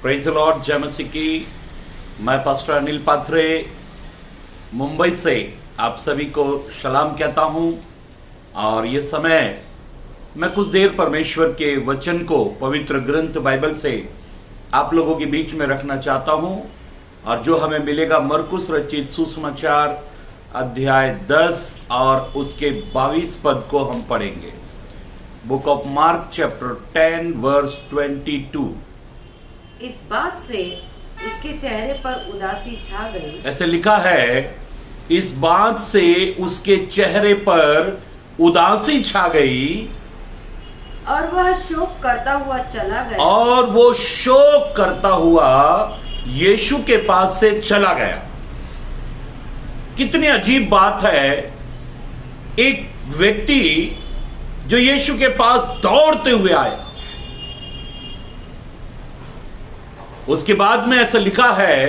Praise the Lord, जय मसीह की। मैं पास्टर अनिल पात्रे मुंबई से आप सभी को सलाम कहता हूं। और ये समय मैं कुछ देर परमेश्वर के वचन को पवित्र ग्रंथ बाइबल से आप लोगों के बीच में रखना चाहता हूं। और जो हमें मिलेगा मरकुस रचित सुसमाचार अध्याय 10 और उसके 22 पद को हम पढ़ेंगे। Book of Mark chapter 10 verse 22। इस बात से उसके चेहरे पर उदासी छा गई। ऐसे लिखा है, इस बात से उसके चेहरे पर उदासी छा गई और वह शोक करता हुआ चला गया। और वो शोक करता हुआ यीशु के पास से चला गया। कितनी अजीब बात है, एक व्यक्ति जो यीशु के पास दौड़ते हुए आया। उसके बाद में ऐसा लिखा है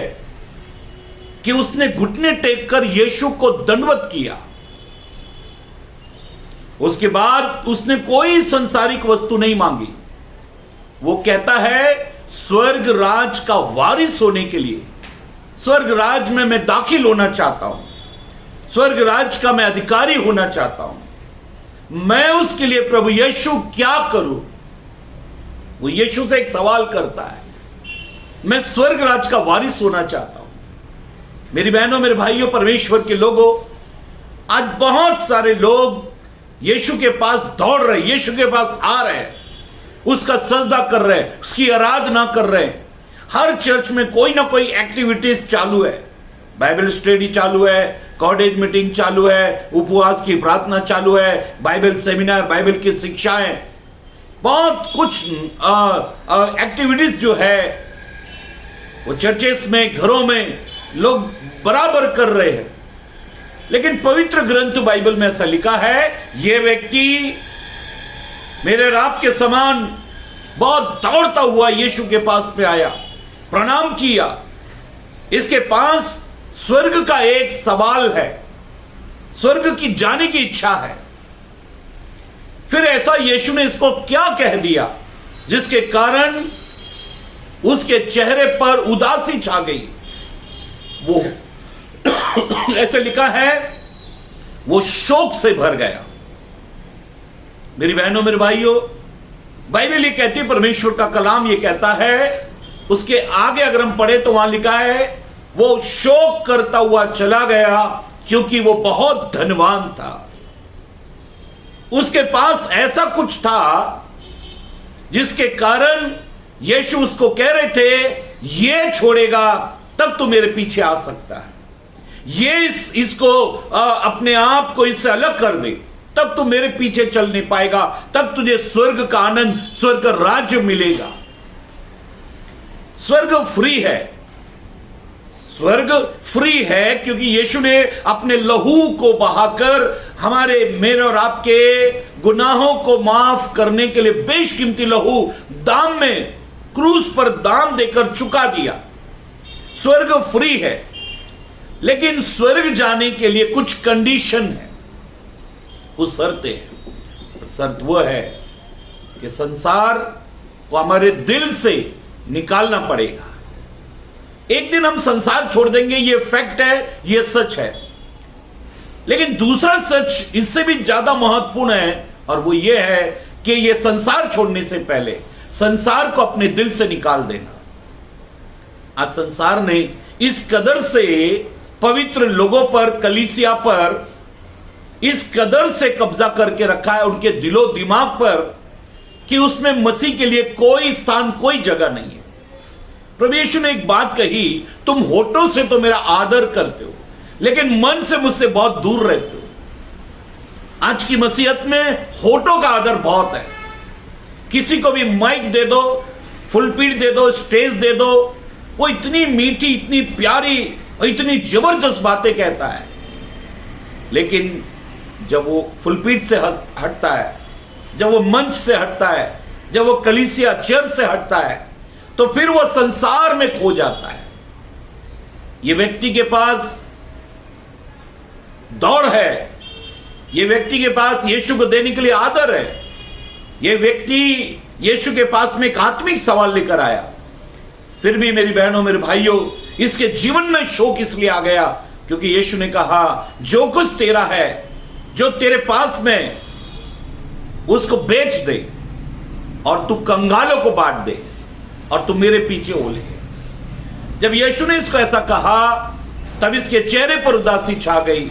कि उसने घुटने टेक कर यीशु को दंडवत किया। उसके बाद उसने कोई संसारिक वस्तु नहीं मांगी। वो कहता है, स्वर्ग राज का वारिस होने के लिए, स्वर्ग राज में मैं दाखिल होना चाहता हूं, स्वर्ग राज का मैं अधिकारी होना चाहता हूं। मैं उसके लिए प्रभु यीशु क्या करूं? वो यीशु से एक सवाल करता है, मैं स्वर्ग राज का वारिस होना चाहता हूं। मेरी बहनों, मेरे भाइयों, परमेश्वर के लोगों, आज बहुत सारे लोग यीशु के पास दौड़ रहे, यीशु के पास आ रहे हैं, उसका सजदा कर रहे हैं, उसकी आराधना कर रहे हैं। हर चर्च में कोई ना कोई एक्टिविटीज चालू है। बाइबल स्टडी चालू है, कॉलेज मीटिंग चालू है, उपवास की प्रार्थना चालू है, बाइबल सेमिनार, बाइबल की शिक्षाएं, बहुत कुछ एक्टिविटीज जो है वो चर्चेस में, घरों में लोग बराबर कर रहे हैं। लेकिन पवित्र ग्रंथ बाइबल में ऐसा लिखा है, यह व्यक्ति मेरे राब के समान बहुत दौड़ता हुआ यीशु के पास में आया, प्रणाम किया। इसके पास स्वर्ग का एक सवाल है, स्वर्ग की जाने की इच्छा है। फिर ऐसा यीशु ने इसको क्या कह दिया जिसके कारण उसके चेहरे पर उदासी छा गई? वो ऐसे लिखा है, वो शोक से भर गया। मेरी बहनों, मेरे भाइयों, बाइबल ये कहती है, परमेश्वर का कलाम ये कहता है, उसके आगे अगर हम पढ़े तो वहां लिखा है, वो शोक करता हुआ चला गया क्योंकि वो बहुत धनवान था। उसके पास ऐसा कुछ था जिसके कारण यीशु उसको कह रहे थे, ये छोड़ेगा तब तू मेरे पीछे आ सकता है, ये इसको अपने आप को इससे अलग कर दे तब तू मेरे पीछे चल नहीं पाएगा, तब तुझे स्वर्ग का आनंद, स्वर्ग का राज्य मिलेगा। स्वर्ग फ्री है, स्वर्ग फ्री है क्योंकि यीशु ने अपने लहू को बहाकर हमारे, मेरे और आपके गुनाहों को माफ करने के लिए बेशकीमती लहू दाम में, क्रूस पर दाम देकर चुका दिया। स्वर्ग फ्री है, लेकिन स्वर्ग जाने के लिए कुछ कंडीशन है, कुछ शर्तें हैं। शर्त वो है कि संसार को हमारे दिल से निकालना पड़ेगा। एक दिन हम संसार छोड़ देंगे, ये फैक्ट है, ये सच है। लेकिन दूसरा सच इससे भी ज्यादा महत्वपूर्ण है, और वो ये है कि ये संसार छोड़ने से पहले संसार को अपने दिल से निकाल देना। आज संसार ने इस कदर से पवित्र लोगों पर, कलीसिया पर इस कदर से कब्जा करके रखा है, उनके दिलो दिमाग पर, कि उसमें मसीह के लिए कोई स्थान, कोई जगह नहीं है। प्रभु यीशु ने एक बात कही, तुम होठों से तो मेरा आदर करते हो, लेकिन मन से मुझसे बहुत दूर रहते हो। आज की मसीहत में होठों का आदर बहुत है। किसी को भी माइक दे दो, फुलपीट दे दो, स्टेज दे दो, वो इतनी मीठी, इतनी प्यारी और इतनी जबरदस्त बातें कहता है, लेकिन जब वो फुलपीट से हटता है, जब वो मंच से हटता है, जब वो कलीसिया चर्च से हटता है, तो फिर वो संसार में खो जाता है। ये व्यक्ति के पास दौड़ है, ये व्यक्ति के पास यीशु को देने के लिए आदर है। ये व्यक्ति यीशु के पास में एक आत्मिक सवाल लेकर आया, फिर भी मेरी बहनों मेरे भाइयों, इसके जीवन में शोक इसलिए आ गया क्योंकि यीशु ने कहा जो कुछ तेरा है, जो तेरे पास में, उसको बेच दे और तू कंगालों को बांट दे और तू मेरे पीछे हो ले। जब यीशु ने इसको ऐसा कहा तब इसके चेहरे पर उदासी छा गई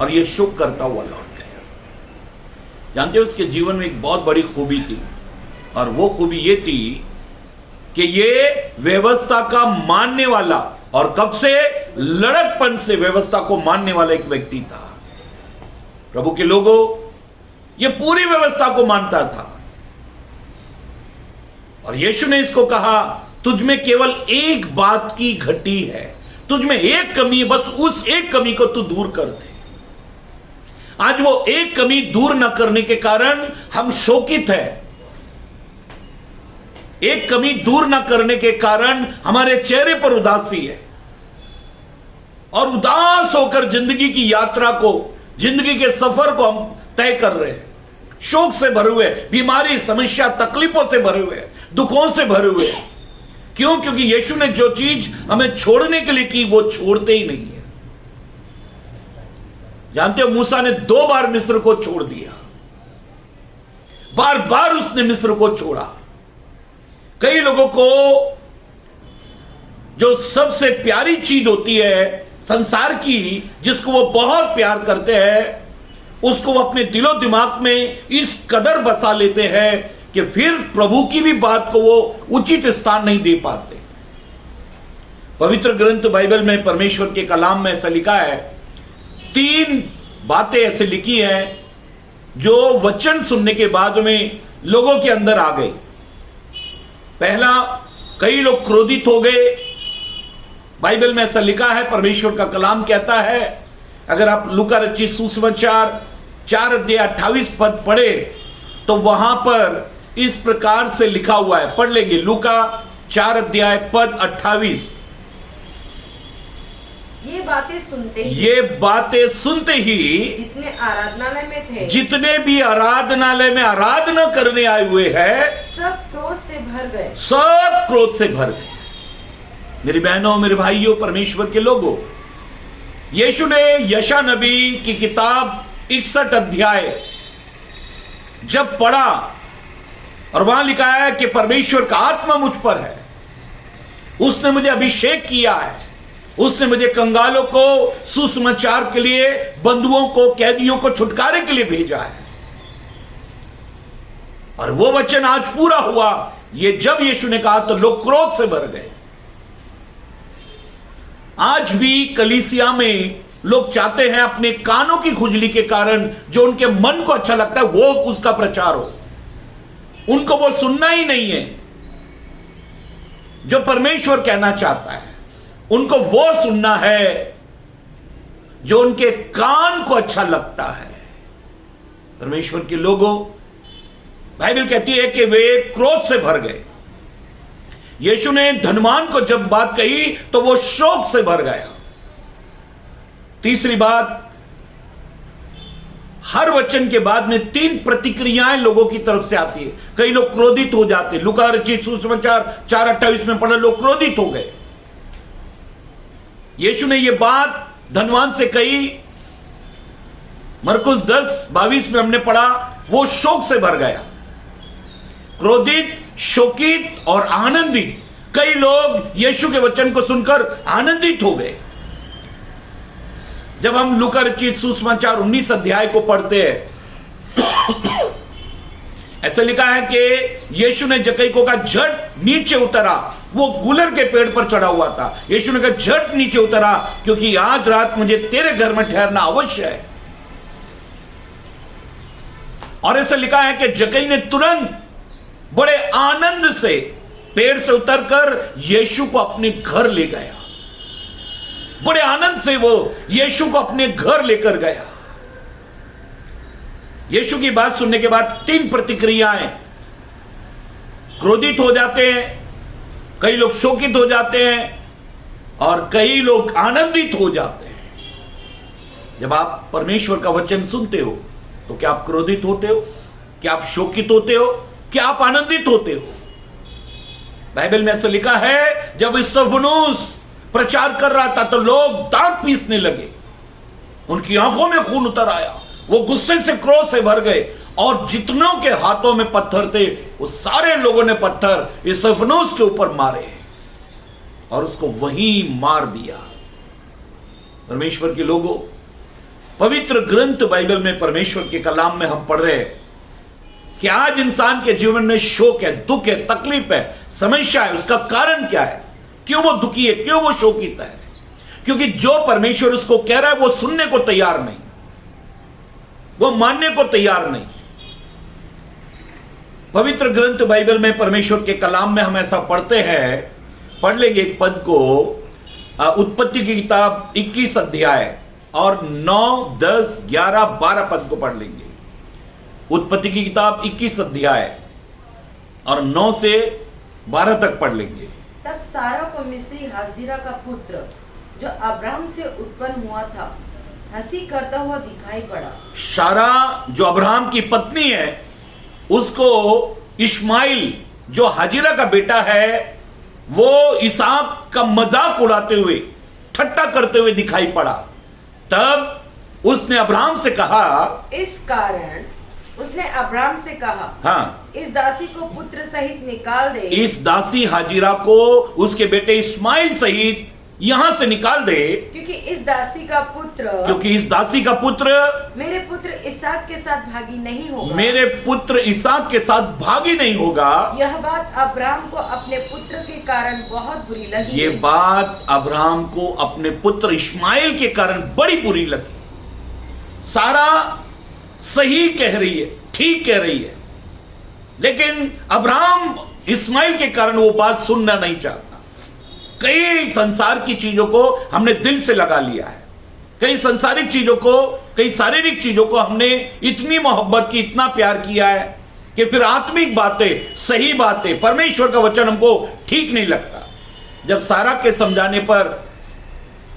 और यह शोक करता हुआ लौट गया। जानते हो, उसके जीवन में एक बहुत बड़ी खूबी थी और वो खूबी ये थी कि ये व्यवस्था का मानने वाला, और कब से, लड़कपन से व्यवस्था को मानने वाला एक व्यक्ति था। प्रभु के लोगों, ये पूरी व्यवस्था को मानता था और यीशु ने इसको कहा तुझ में केवल एक बात की घटी है, तुझ में एक कमी है, बस उस एक कमी को तू दूर कर दे। आज वो एक कमी दूर न करने के कारण हम शोकित हैं। एक कमी दूर न करने के कारण हमारे चेहरे पर उदासी है और उदास होकर जिंदगी की यात्रा को, जिंदगी के सफर को हम तय कर रहे हैं। शोक से भरे हुए, बीमारी, समस्या, तकलीफों से भरे हुए, दुखों से भरे हुए। क्यों? क्योंकि यीशु ने जो चीज हमें छोड़ने के लिए की वो छोड़ते ही नहीं है। जानते हो, मूसा ने 2 बार मिस्र को छोड़ दिया, बार बार उसने मिस्र को छोड़ा। कई लोगों को जो सबसे प्यारी चीज होती है संसार की, जिसको वो बहुत प्यार करते हैं, उसको वो अपने दिलो दिमाग में इस कदर बसा लेते हैं कि फिर प्रभु की भी बात को वो उचित स्थान नहीं दे पाते। पवित्र ग्रंथ बाइबल में परमेश्वर के कलाम में ऐसा लिखा है, 3 बातें ऐसे लिखी हैं जो वचन सुनने के बाद में लोगों के अंदर आ गई। पहला, कई लोग क्रोधित हो गए। बाइबल में ऐसा लिखा है, परमेश्वर का कलाम कहता है, अगर आप लूका रचित सुसमाचार 4 अध्याय 28 पद पढ़े तो वहां पर इस प्रकार से लिखा हुआ है। पढ़ लेंगे, लूका 4 अध्याय पद 28। ये बातें सुनते ही जितने भी आराधनालय में आराधना करने आए हुए हैं, सब क्रोध से भर गए। मेरी बहनों, मेरे भाइयों, परमेश्वर के लोगों, यीशु ने यशा नबी की किताब 61 अध्याय जब पढ़ा और वहां लिखा है कि परमेश्वर का आत्मा मुझ पर है, उसने मुझे अभिषेक किया है, उसने मुझे कंगालों को सुसमाचार के लिए, बंधुओं को, कैदियों को छुटकारे के लिए भेजा है। और वो वचन आज पूरा हुआ। ये जब यीशु ने कहा तो लोग क्रोध से भर गए। आज भी कलीसिया में लोग चाहते हैं अपने कानों की खुजली के कारण जो उनके मन को अच्छा लगता है वो उसका प्रचार हो। उनको वो सुनना ही नहीं है जो परमेश्वर कहना चाहता है। उनको वो सुनना है जो उनके कान को अच्छा लगता है। परमेश्वर के लोगों, बाइबल कहती है कि वे क्रोध से भर गए। यीशु ने धनवान को जब बात कही तो वो शोक से भर गया। तीसरी बात, हर वचन के बाद में 3 प्रतिक्रियाएं लोगों की तरफ से आती है। कई लोग क्रोधित हो जाते हैं। लूका रचित सुसमाचार 4:28 में पढ़ा, लोग क्रोधित हो गए। यीशु ने यह बात धनवान से कही। मरकुस 10:22 में हमने पढ़ा, वो शोक से भर गया। क्रोधित, शोकित और आनंदित। कई लोग यीशु के वचन को सुनकर आनंदित हो गए। जब हम लूका रचित सुसमाचार 19 अध्याय को पढ़ते हैं, ऐसा लिखा है कि यीशु ने जक्कई को कहा झट नीचे उतरा। वो गुलर के पेड़ पर चढ़ा हुआ था। यीशु ने कहा झट नीचे उतरा क्योंकि आज रात मुझे तेरे घर में ठहरना अवश्य है। और ऐसा लिखा है कि जक्कई ने तुरंत बड़े आनंद से पेड़ से उतरकर यीशु को अपने घर ले गया। बड़े आनंद से वो यीशु को अपने घर लेकर गया। यीशु की बात सुनने के बाद 3 प्रतिक्रियाएं। क्रोधित हो जाते हैं, कई लोग शोकित हो जाते हैं और कई लोग आनंदित हो जाते हैं। जब आप परमेश्वर का वचन सुनते हो तो क्या आप क्रोधित होते हो? क्या आप शोकित होते हो? क्या आप आनंदित होते हो? बाइबल में ऐसा लिखा है, जब स्तेफनुस प्रचार कर रहा था तो लोग दांत पीसने लगे, उनकी आंखों में खून उतर आया, वो गुस्से से, क्रोध से भर गए, और जितनों के हाथों में पत्थर थे वो सारे लोगों ने पत्थर स्तेफनुस के ऊपर मारे और उसको वहीं मार दिया। परमेश्वर के लोगों, पवित्र ग्रंथ बाइबल में, परमेश्वर के कलाम में हम पढ़ रहे हैं कि आज इंसान के जीवन में शोक है, दुख है, तकलीफ है, समस्या है। उसका कारण क्या है? क्यों वो दुखी है? क्यों वो शोकित है? क्योंकि जो परमेश्वर उसको कह रहा है वो सुनने को तैयार नहीं, वो मानने को तैयार नहीं। पवित्र ग्रंथ बाइबल में, परमेश्वर के कलाम में हम ऐसा पढ़ते हैं, पढ़ लेंगे एक पद को, उत्पत्ति की किताब 21 अध्याय और 9, 10, 11, 12 पद को पढ़ लेंगे। उत्पत्ति की किताब 21 अध्याय और 9 से 12 तक पढ़ लेंगे। तब सारा को मिस्री हाजिरा का पुत्र जो अब्राहम से उत्पन्न हुआ था हंसी करता हुआ दिखाई पड़ा। सारा जो अब्राहम की पत्नी है, उसको इस्माइल जो हाजिरा का बेटा है, वो इसहाक का मजाक उड़ाते हुए, ठट्टा करते हुए दिखाई पड़ा। तब उसने अब्राहम से कहा, इस कारण उसने अब्राहम से कहा, हाँ, इस दासी को पुत्र सहित निकाल दे। इस दासी हाजिरा को उसके बेटे इस्माइल सहित यहां से निकाल दे, क्योंकि इस दासी का पुत्र मेरे पुत्र इसहाक के साथ भागी नहीं होगा। मेरे पुत्र इसहाक के साथ भागी नहीं होगा। यह बात अब्राहम को अपने पुत्र के कारण बहुत बुरी लगी। ये बात अब्राहम को अपने पुत्र इस्माइल के कारण बड़ी बुरी लगी। सारा सही कह रही है, ठीक कह रही है, लेकिन अब्राहम इस्माइल के कारण वो बात सुनना नहीं चाहता। कई संसार की चीजों को हमने दिल से लगा लिया है, कई संसारिक चीजों को, कई शारीरिक चीजों को हमने इतनी मोहब्बत की, इतना प्यार किया है कि फिर आत्मिक बातें, सही बातें, परमेश्वर का वचन हमको ठीक नहीं लगता। जब सारा के समझाने पर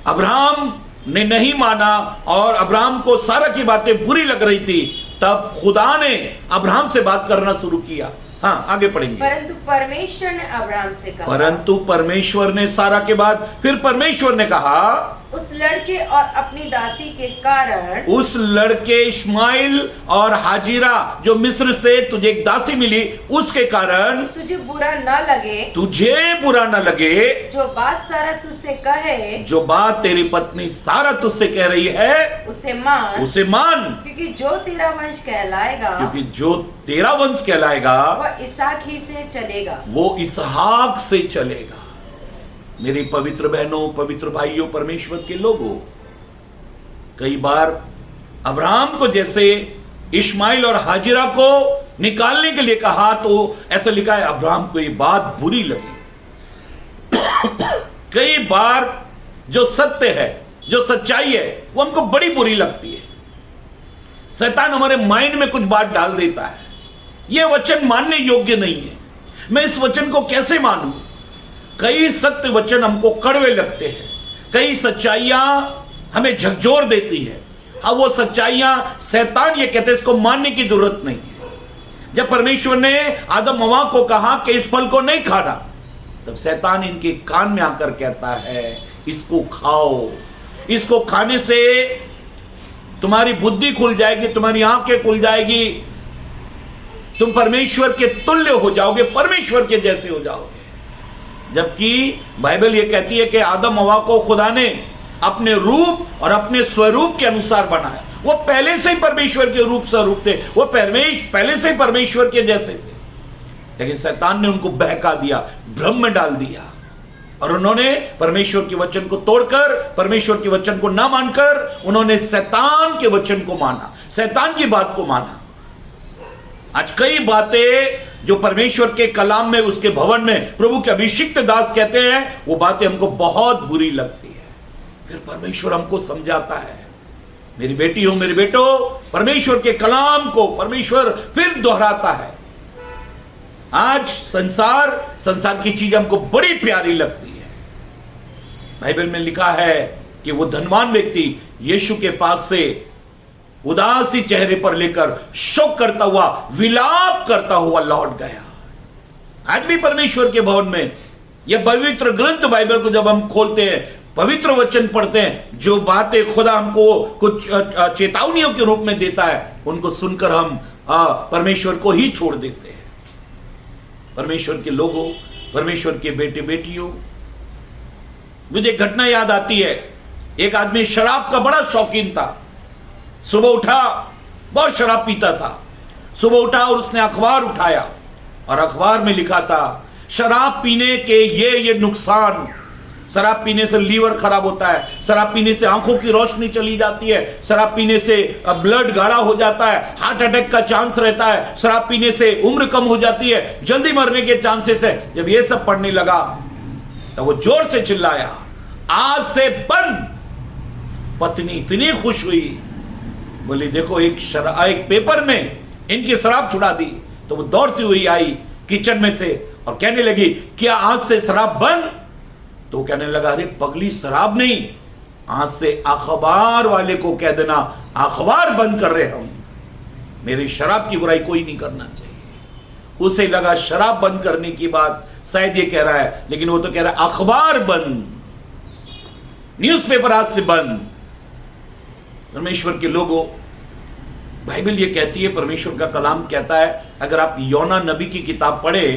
अब्राहम ने नहीं माना और अब्राहम को सारा की बातें बुरी लग रही थी, तब खुदा ने अब्राहम से बात करना शुरू किया। हाँ, आगे पढ़ेंगे। परंतु परमेश्वर ने अब्राहम से कहा, परंतु परमेश्वर ने सारा के बाद फिर परमेश्वर ने कहा, उस लड़के और अपनी दासी के कारण, उस लड़के इस्माइल और हाजिरा जो मिस्र से तुझे एक दासी मिली, उसके कारण तुझे बुरा न लगे, जो बात सारा तुझसे कहे, जो बात तेरी पत्नी सारा तुझसे कह रही है, उसे मान, क्योंकि जो तेरा वंश कहलाएगा वह इसहाक ही से चलेगा, वो इसहाक से चलेगा। मेरी पवित्र बहनों, पवित्र भाइयों, परमेश्वर के लोगों, कई बार अब्राहम को जैसे इस्माइल और हाजिरा को निकालने के लिए कहा, तो ऐसा लिखा है अब्राहम को ये बात बुरी लगी। कई बार जो सत्य है, जो सच्चाई है, वो हमको बड़ी बुरी लगती है। शैतान हमारे माइंड में कुछ बात डाल देता है, ये वचन मानने योग्य नहीं है, मैं इस वचन को कैसे मानूं। कई सत्य वचन हमको कड़वे लगते हैं, कई सच्चाइयां हमें झकझोर देती है। अब वो सच्चाइयां, शैतान ये कहते हैं इसको मानने की जरूरत नहीं है। जब परमेश्वर ने आदम हवा को कहा कि इस फल को नहीं खाना, तब शैतान इनके कान में आकर कहता है इसको खाओ, इसको खाने से तुम्हारी बुद्धि खुल जाएगी, तुम्हारी आंखें खुल जाएगी, तुम परमेश्वर के तुल्य हो जाओगे, परमेश्वर के जैसे हो जाओगे। जबकि बाइबल ये कहती है कि आदम हवा को खुदा ने अपने रूप और अपने स्वरूप के अनुसार बनाया। वो पहले से ही परमेश्वर के रूप स्वरूप थे, वो पहले से ही परमेश्वर के जैसे थे, लेकिन शैतान ने उनको बहका दिया, भ्रम में डाल दिया, और उन्होंने परमेश्वर के वचन को तोड़कर, परमेश्वर के वचन को ना मानकर, उन्होंने शैतान के वचन को माना, शैतान की बात को माना। आज कई बातें जो परमेश्वर के कलाम में, उसके भवन में प्रभु के अभिषिक्त दास कहते हैं, वो बातें हमको बहुत बुरी लगती है। फिर परमेश्वर हमको समझाता है, मेरी बेटी हो, मेरे बेटो, परमेश्वर के कलाम को परमेश्वर फिर दोहराता है। आज संसार की चीज हमको बड़ी प्यारी लगती है। बाइबल में लिखा है कि वो धनवान व्यक्ति यीशु के पास से उदासी चेहरे पर लेकर शोक करता हुआ, विलाप करता हुआ लौट गया। आज भी परमेश्वर के भवन में यह पवित्र ग्रंथ बाइबल को जब हम खोलते हैं, पवित्र वचन पढ़ते हैं, जो बातें खुदा हमको कुछ चेतावनियों के रूप में देता है, उनको सुनकर हम परमेश्वर को ही छोड़ देते हैं। परमेश्वर के लोगों, परमेश्वर के बेटे बेटियों, मुझे एक घटना याद आती है। एक आदमी शराब का बड़ा शौकीन था। सुबह उठा, बहुत शराब पीता था। सुबह उठा और उसने अखबार उठाया और अखबार में लिखा था शराब पीने के ये नुकसान। शराब पीने से लीवर खराब होता है, शराब पीने से आंखों की रोशनी चली जाती है, शराब पीने से ब्लड गाढ़ा हो जाता है, हार्ट अटैक का चांस रहता है, शराब पीने से उम्र कम हो जाती है, जल्दी मरने के चांसेस है। जब ये सब पढ़ने लगा तो वो जोर से चिल्लाया, आज से बंद। पत्नी इतनी खुश हुई, बोली देखो एक पेपर ने इनकी शराब छुड़ा दी। तो वो दौड़ती हुई आई किचन में से और कहने लगी, क्या आज से शराब बंद? तो कहने लगा, अरे पगली, शराब नहीं, आज से अखबार वाले को कह देना अखबार बंद कर रहे हम। मेरी शराब की बुराई कोई नहीं करना चाहिए। उसे लगा शराब बंद करने की बात शायद ये कह रहा है, लेकिन वो तो कह रहा है अखबार बंद, न्यूज़पेपर आज से बंद। परमेश्वर के लोगों, बाइबल ये कहती है, परमेश्वर का कलाम कहता है, अगर आप योना नबी की किताब पढ़े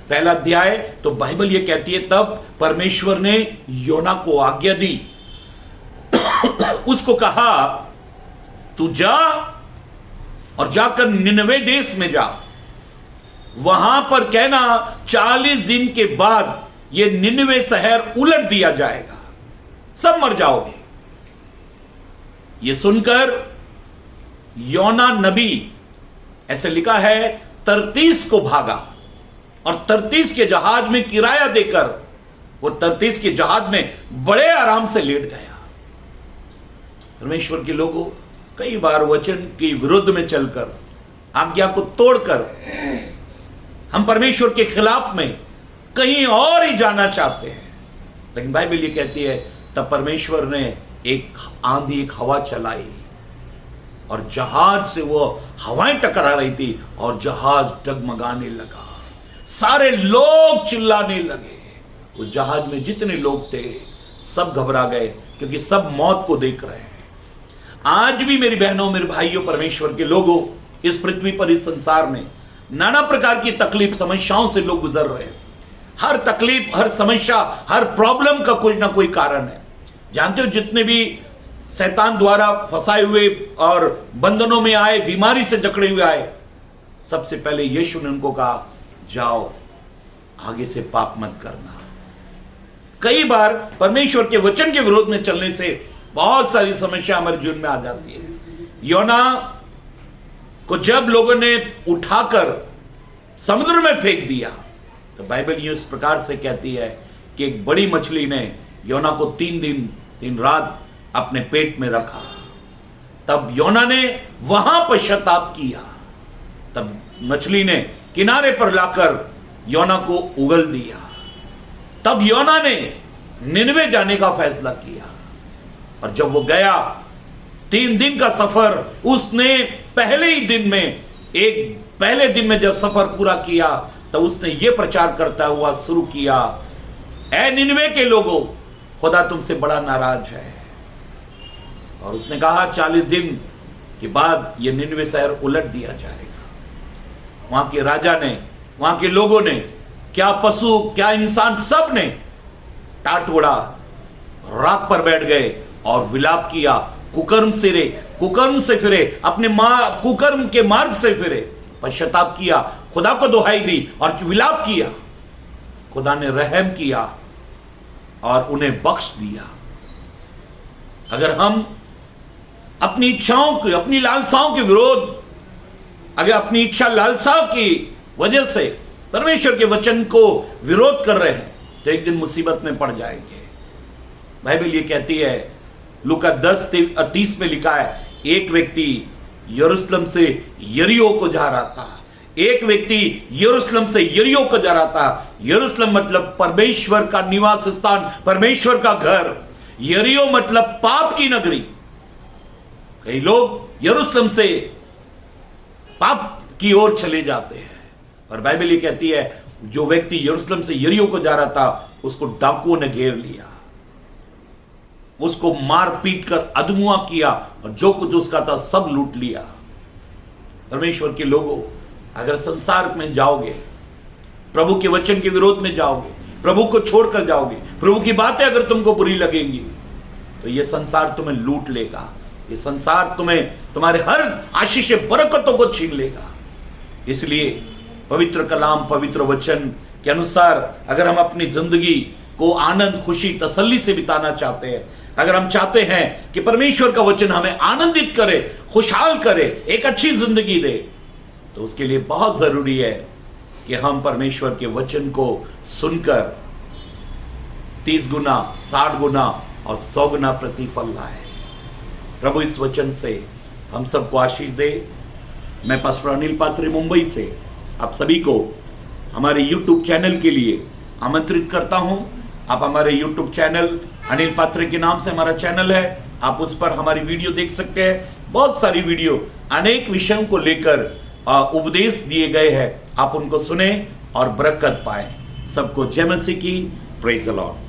पहला अध्याय, तो बाइबल ये कहती है तब परमेश्वर ने योना को आज्ञा दी। उसको कहा तू जा और जाकर निनवे देश में जा, वहां पर कहना 40 दिन के बाद ये निनवे शहर उलट दिया जाएगा, सब मर जाओगे। ये सुनकर योना नबी, ऐसे लिखा है, तरतीस को भागा और तरतीस के जहाज में किराया देकर वो तरतीस के जहाज में बड़े आराम से लेट गया। परमेश्वर के लोगों, कई बार वचन के विरुद्ध में चलकर, आज्ञा को तोड़कर हम परमेश्वर के खिलाफ में कहीं और ही जाना चाहते हैं। लेकिन बाइबल ये कहती है तब परमेश्वर ने एक आंधी, एक हवा चलाई और जहाज से वो हवाएं टकरा रही थी और जहाज डगमगाने लगा। सारे लोग चिल्लाने लगे। उस जहाज में जितने लोग थे सब घबरा गए, क्योंकि सब मौत को देख रहे हैं। आज भी मेरी बहनों, मेरे भाइयों, परमेश्वर के लोगों, इस पृथ्वी पर, इस संसार में नाना प्रकार की तकलीफ, समस्याओं से लोग गुजर रहे हैं। हर तकलीफ, हर समस्या, हर प्रॉब्लम का कोई ना कोई कारण है। जानते हो, जितने भी शैतान द्वारा फंसाए हुए और बंधनों में आए, बीमारी से जकड़े हुए आए, सबसे पहले यीशु ने उनको कहा जाओ, आगे से पाप मत करना। कई बार परमेश्वर के वचन के विरोध में चलने से बहुत सारी समस्या हमारे जीवन में आ जाती है। योना को जब लोगों ने उठाकर समुद्र में फेंक दिया, तो बाइबल ये इस प्रकार से कहती है कि एक बड़ी मछली ने योना को 3 दिन 3 रात अपने पेट में रखा। तब योना ने वहां पश्चाताप किया। तब मछली ने किनारे पर लाकर योना को उगल दिया। तब योना ने निनवे जाने का फैसला किया और जब वो गया, 3 दिन का सफर उसने पहले दिन में जब सफर पूरा किया, तब उसने ये प्रचार करता हुआ शुरू किया, ऐ निनवे के लोगों, खुदा तुमसे बड़ा नाराज है। और उसने कहा 40 दिन के बाद ये निनवे शहर उलट दिया जाएगा। वहां के राजा ने, वहां के लोगों ने, क्या पशु क्या इंसान, सब ने टाट उड़ा, राख पर बैठ गए और विलाप किया, कुकर्म से फिरे, अपने कुकर्म के मार्ग से फिरे, पश्चाताप किया, खुदा को दुहाई दी और विलाप किया। खुदा ने रहम किया और उन्हें बख्श दिया। अगर हम अपनी इच्छाओं की, अपनी लालसाओं के विरोध, अगर अपनी इच्छा लालसाओं की वजह से परमेश्वर के वचन को विरोध कर रहे हैं, तो एक दिन मुसीबत में पड़ जाएंगे। बाइबल ये कहती है, लूका 10:30 में लिखा है, एक व्यक्ति यरूशलेम से यरीहो को जा रहा था। एक व्यक्ति यरूशलेम से यरीहो को जा रहा था। यरूशलेम मतलब परमेश्वर का निवास स्थान, परमेश्वर का घर। यरीहो मतलब पाप की नगरी। कई लोग यरूशलेम से पाप की ओर चले जाते हैं और बाइबल ये कहती है जो व्यक्ति यरूशलेम से यरीहो को जा रहा था, उसको डाकुओं ने घेर लिया, उसको मार पीट कर अधमुआ किया और जो कुछ उसका था सब लूट लिया। परमेश्वर के लोगों, अगर संसार में जाओगे, प्रभु के वचन के विरोध में जाओगे, प्रभु को छोड़कर जाओगे, प्रभु की बातें अगर तुमको बुरी लगेंगी, तो यह संसार तुम्हें लूट लेगा। ये संसार तुम्हारे हर आशीष बरकतों को छीन लेगा। इसलिए पवित्र कलाम, पवित्र वचन के अनुसार अगर हम अपनी जिंदगी को आनंद, खुशी, तसल्ली से बिताना चाहते हैं, अगर हम चाहते हैं कि परमेश्वर का वचन हमें आनंदित करे, खुशहाल करे, एक अच्छी जिंदगी दे, तो उसके लिए बहुत जरूरी है कि हम परमेश्वर के वचन को सुनकर 30 गुना, 60 गुना और 100 गुना प्रतिफल लाए। प्रभु इस वचन से हम सबको आशीष दे। मैं पास्टर अनिल पात्रे मुंबई से आप सभी को हमारे YouTube चैनल के लिए आमंत्रित करता हूं। आप हमारे YouTube चैनल अनिल पात्रे के नाम से हमारा चैनल है, आप उस पर हमारी वीडियो देख सकते हैं। बहुत सारी वीडियो अनेक विषयों को लेकर उपदेश दिए गए हैं, आप उनको सुने और बरकत पाए। सबको जय मसीह की। Praise the Lord.